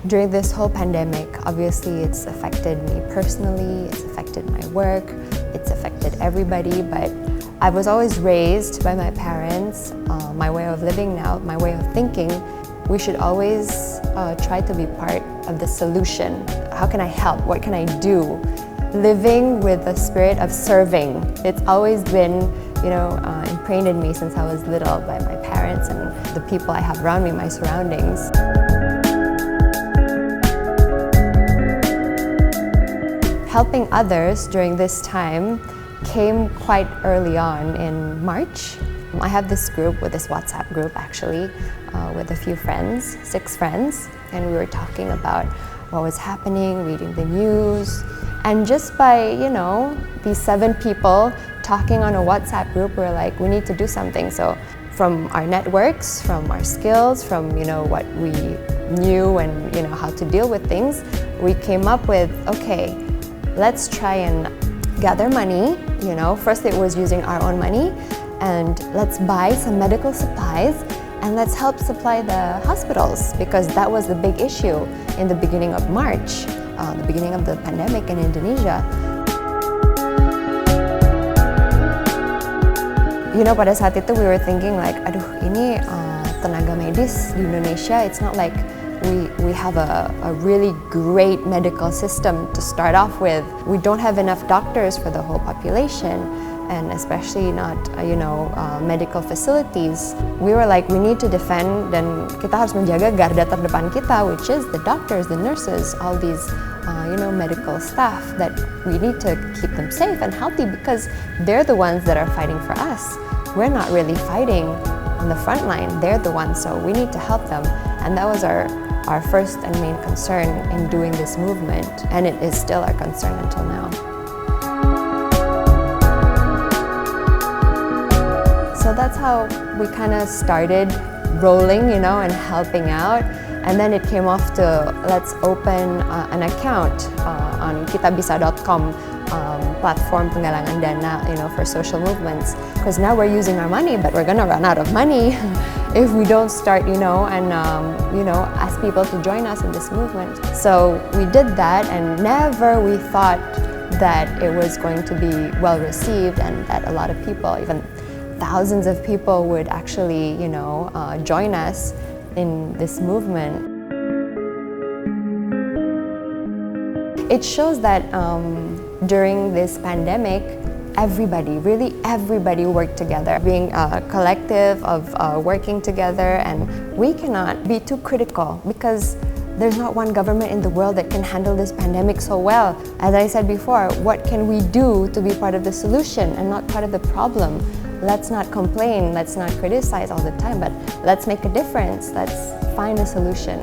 During this whole pandemic, obviously it's affected me personally, it's affected my work, it's affected everybody, but I was always raised by my parents, my way of living now, my way of thinking. We should always try to be part of the solution. How can I help? What can I do? Living with the spirit of serving. It's always been, ingrained in me since I was little by my parents and the people I have around me, my surroundings. Helping others during this time came quite early on in March. I have this group, with this WhatsApp group actually, with a few friends, 6 friends, and we were talking about what was happening, reading the news, and just by, these 7 people talking on a WhatsApp group, we're like, we need to do something. So from our networks, from our skills, from, what we knew and, how to deal with things, we came up with, okay, let's try and gather money, First it was using our own money, and let's buy some medical supplies and let's help supply the hospitals, because that was the big issue in the beginning of March, the beginning of the pandemic in Indonesia. Pada saat itu we were thinking like, aduh, ini tenaga medis di Indonesia, it's not like we have a really great medical system to start off with. We don't have enough doctors for the whole population, and especially not, medical facilities. We were like, we need to defend, dan kita harus menjaga garda terdepan kita, which is the doctors, the nurses, all these, medical staff, that we need to keep them safe and healthy because they're the ones that are fighting for us. We're not really fighting on the front line, they're the ones, so we need to help them. And that was our first and main concern in doing this movement, and it is still our concern until now. So that's how we kind of started rolling, and helping out. And then it came off to, let's open an account on kitabisa.com platform penggalangan dana, for social movements. Because now we're using our money, but we're gonna run out of money if we don't start, and ask people to join us in this movement. So we did that, and never we thought that it was going to be well received, and that a lot of people, even thousands of people, would actually, join us in this movement. It shows that during this pandemic, really everybody worked together, being a collective of working together, and we cannot be too critical because there's not one government in the world that can handle this pandemic so well. As I said before, what can we do to be part of the solution and not part of the problem? Let's not complain, let's not criticize all the time, but let's make a difference, let's find a solution.